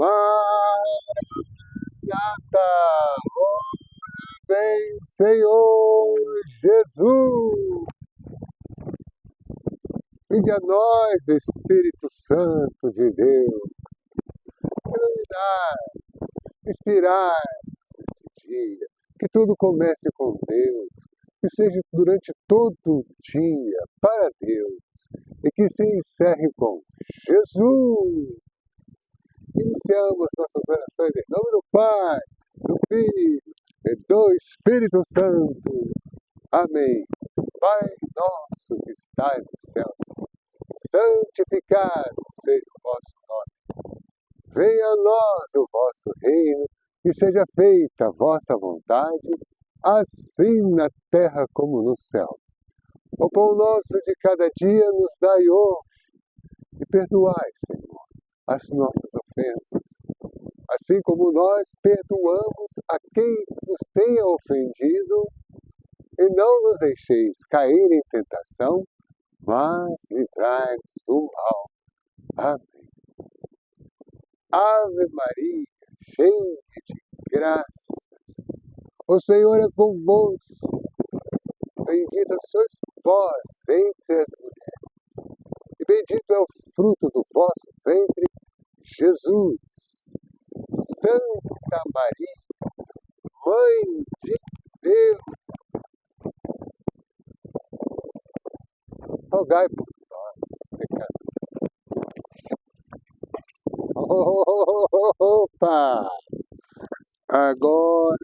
Maranata, vem Senhor Jesus. Vinde a nós, Espírito Santo de Deus, iluminar, inspirar este dia, que tudo comece com Deus, que seja durante todo o dia para Deus e que se encerre com Jesus. Iniciamos nossas orações em nome do Pai, do Filho e do Espírito Santo. Amém. Pai nosso que estais nos céus, santificado seja o vosso nome. Venha a nós o vosso reino, e seja feita a vossa vontade, assim na terra como no céu. O pão nosso de cada dia nos dai hoje, e perdoai, Senhor, as nossas ofensas, assim como nós perdoamos a quem nos tenha ofendido, e não nos deixeis cair em tentação, mas livrai-nos do mal. Amém. Ave Maria, cheia de graças, o Senhor é convosco. Bendita sois vós entre as mulheres, e bendito é o fruto do vosso ventre, Jesus. Santa Maria, Mãe de Deus, rogai por nós, pecadores. Opa! Agora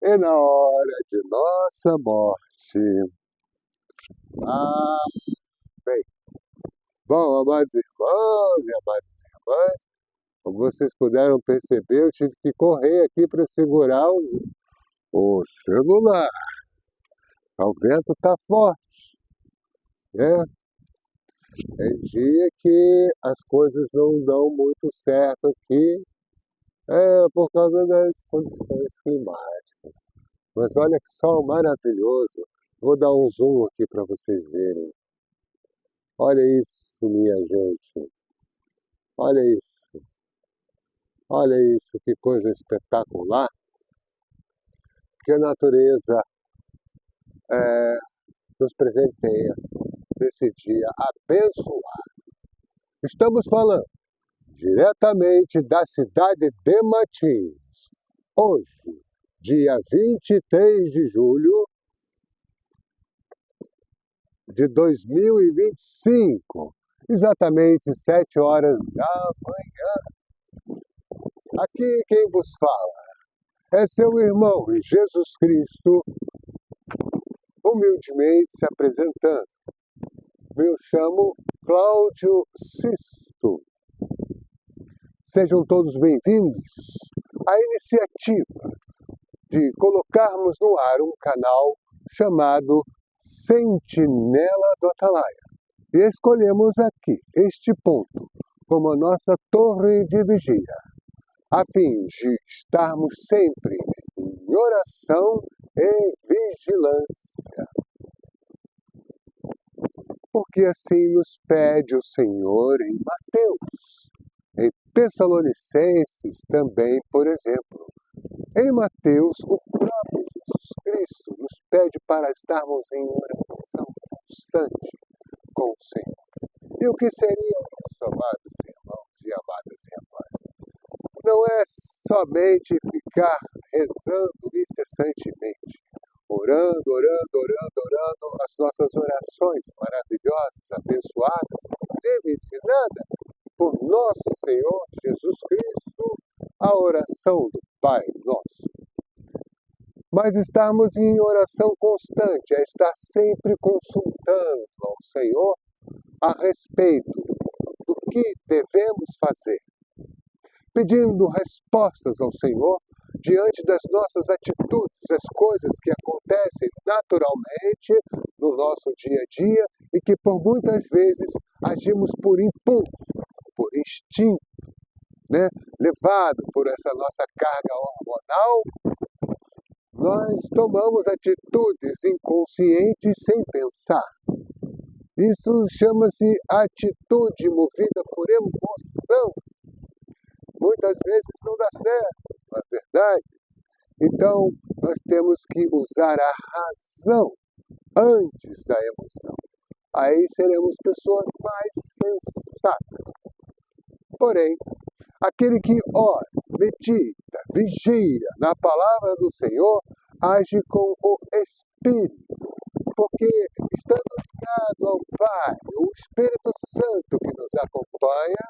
é na hora de nossa morte. Amém. Bom, amados irmãos e amadas irmãs, como vocês puderam perceber, eu tive que correr aqui para segurar o celular. O vento está forte, né? É dia que as coisas não dão muito certo aqui, por causa das condições climáticas. Mas olha que sol maravilhoso. Vou dar um zoom aqui para vocês verem. Olha isso, minha gente. Olha isso. Olha isso, que coisa espetacular. Que a natureza nos presenteia nesse dia abençoado. Estamos falando diretamente da cidade de Matinhos. Hoje, dia 23 de julho de 2025, exatamente 7 horas da manhã. Aqui quem vos fala é seu irmão Jesus Cristo, humildemente se apresentando. Me chamo Cláudio Sisto. Sejam todos bem-vindos à iniciativa de colocarmos no ar um canal chamado Sentinela do Atalaia. E escolhemos aqui este ponto como a nossa torre de vigia, a fim de estarmos sempre em oração e vigilância. Porque assim nos pede o Senhor em Mateus, em Tessalonicenses também, por exemplo. Em Mateus, o próprio Jesus Cristo nos pede para estarmos em oração constante com o Senhor. E o que seria isso, amados irmãos e amadas irmãs? Não é somente ficar rezando incessantemente, orando as nossas orações maravilhosas, abençoadas, inclusive ensinada por nosso Senhor Jesus Cristo, a oração do Pai Nosso. Mas estarmos em oração constante, é estar sempre consultando ao Senhor a respeito do que devemos fazer, pedindo respostas ao Senhor diante das nossas atitudes, as coisas que acontecem naturalmente no nosso dia a dia e que por muitas vezes agimos por impulso, por instinto, né? Levado por essa nossa carga hormonal, nós tomamos atitudes inconscientes sem pensar. Isso chama-se atitude movida por emoção. muitas vezes não dá certo, não é verdade? Então, nós temos que usar a razão antes da emoção. Aí seremos pessoas mais sensatas. Porém, aquele que ora, medita, vigia na palavra do Senhor, age com o Espírito, porque estando ligado ao Pai, o Espírito Santo que nos acompanha,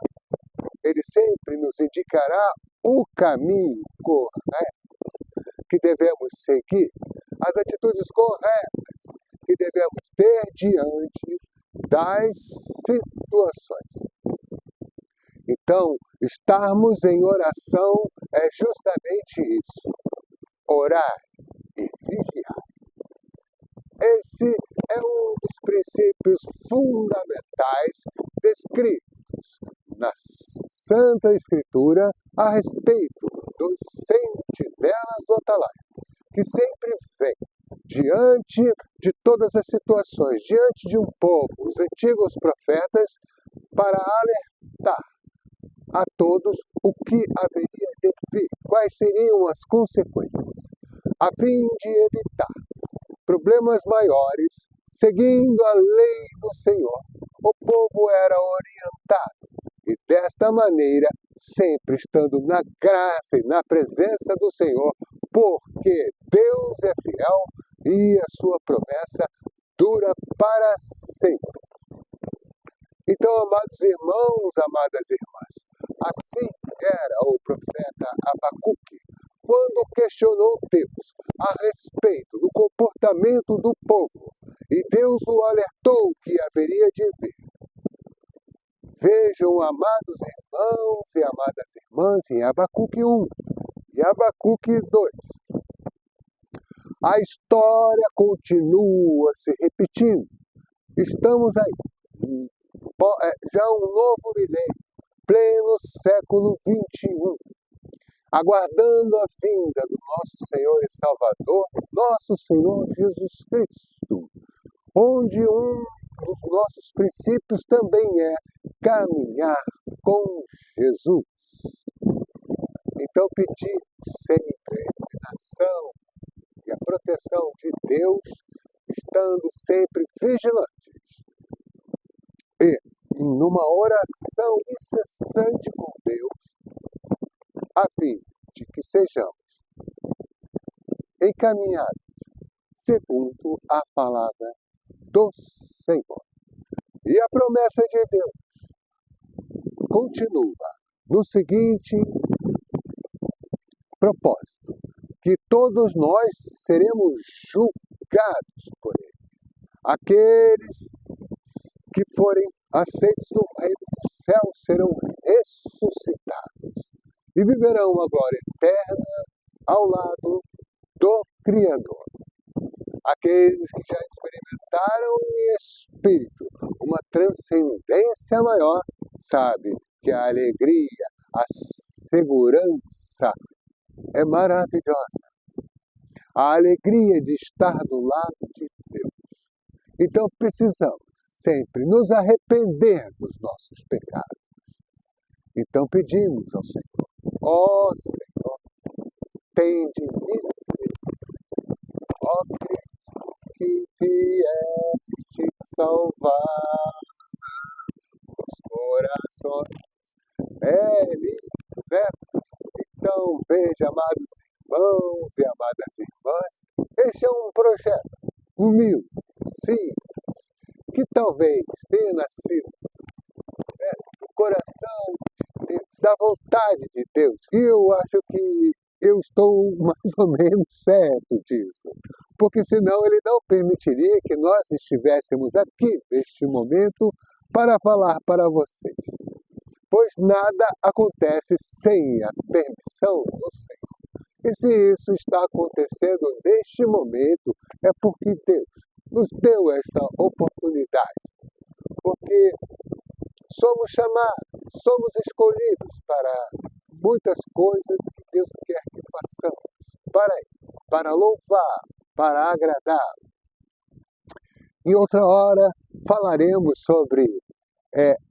ele sempre nos indicará o caminho correto que devemos seguir, as atitudes corretas que devemos ter diante das situações. Então, estarmos em oração é justamente isso, orar e vigiar. Esse é um dos princípios fundamentais descritos na Santa Escritura a respeito dos sentinelas do Atalaia, que sempre vem diante de todas as situações, diante de um povo, os antigos profetas, para alertar a todos o que haveria de vir, quais seriam as consequências, a fim de evitar problemas maiores, seguindo a lei do Senhor. O povo era orientado e desta maneira, sempre estando na graça e na presença do Senhor, porque Deus é fiel e a sua promessa dura para sempre. Então, amados irmãos, amadas irmãs, assim era o profeta Abacuque, quando questionou Deus a respeito do comportamento do povo, e Deus o alertou que haveria de vir. Vejam, amados irmãos e amadas irmãs, em Abacuque 1 e Abacuque 2. A história continua se repetindo. Estamos aí, já um novo milênio, pleno século XXI, aguardando a vinda do nosso Senhor e Salvador, nosso Senhor Jesus Cristo, onde um dos nossos princípios também é caminhar com Jesus. Então, pedir sempre a iluminação e a proteção de Deus, estando sempre vigilantes. E, numa oração incessante com Deus, a fim de que sejamos encaminhados segundo a palavra do Senhor. E a promessa de Deus continua no seguinte propósito, que todos nós seremos julgados por Ele. Aqueles que forem aceitos no reino do céu serão ressuscitados e viverão a glória eterna ao lado do Criador. Aqueles que já experimentaram em espírito uma transcendência maior, sabe que a alegria, a segurança é maravilhosa. A alegria de estar do lado de Deus. Então precisamos sempre nos arrepender dos nossos pecados. Então pedimos ao Senhor, ó Senhor, tende misericórdia, ó Cristo, que vieste te salvar os corações. Então, veja, amados irmãos e amadas irmãs, este é um projeto humilde, simples, que talvez tenha nascido do coração de Deus, da vontade de Deus, e eu acho que eu estou mais ou menos certo disso, porque senão Ele não permitiria que nós estivéssemos aqui, neste momento, para falar para vocês. Pois nada acontece sem a permissão do Senhor. E se isso está acontecendo neste momento, é porque Deus nos deu esta oportunidade. Porque somos chamados, somos escolhidos para muitas coisas que Deus quer que façamos. Para louvar, para agradar. Em outra hora falaremos sobre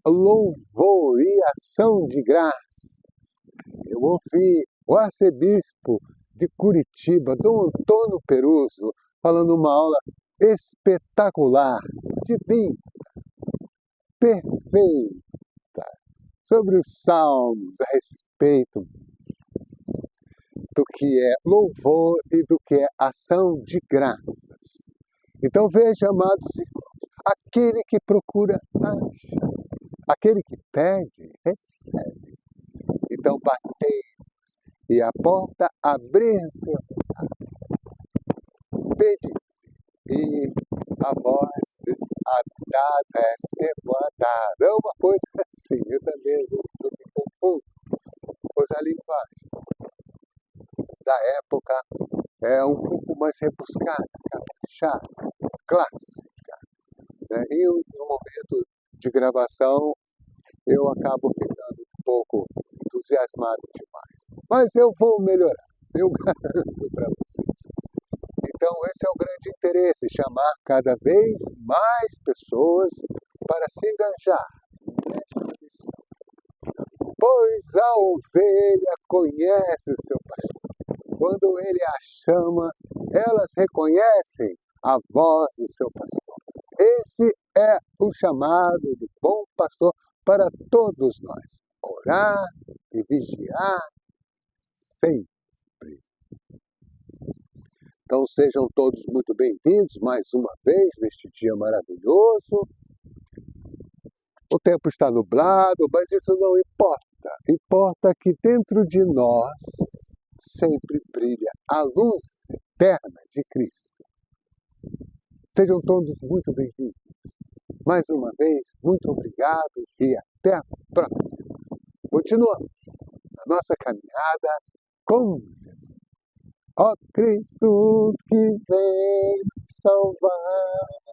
louvor e ação de graça. eu ouvi o arcebispo de Curitiba, Dom Antônio Peruso, falando uma aula espetacular, divina, perfeita, sobre os salmos, a respeito do que é louvor e do que é ação de graças. Então veja, amados irmãos, aquele que procura, acha. Aquele que pede, recebe. Então batei e a porta abrir-se. Pede e a voz dada, dada. É uma coisa assim, eu também me confundo, pois a linguagem da época é um pouco mais rebuscada, caprichada, clássica. Né? E no momento de gravação eu acabo ficando um pouco entusiasmado demais. Mas eu vou melhorar, eu garanto para vocês. Então esse é o grande interesse, chamar cada vez mais pessoas para se engajar nesta missão. Pois a ovelha conhece o seu pastor. Quando ele a chama, elas reconhecem a voz do seu pastor. Esse é o chamado do bom pastor para todos nós. Orar e vigiar sempre. Então sejam todos muito bem-vindos mais uma vez neste dia maravilhoso. O tempo está nublado, mas isso não importa. Importa que dentro de nós sempre brilha a luz eterna de Cristo. Sejam todos muito bem-vindos. Mais uma vez, muito obrigado e até a próxima. Continuamos a nossa caminhada com Jesus. Ó Cristo que vem salvar.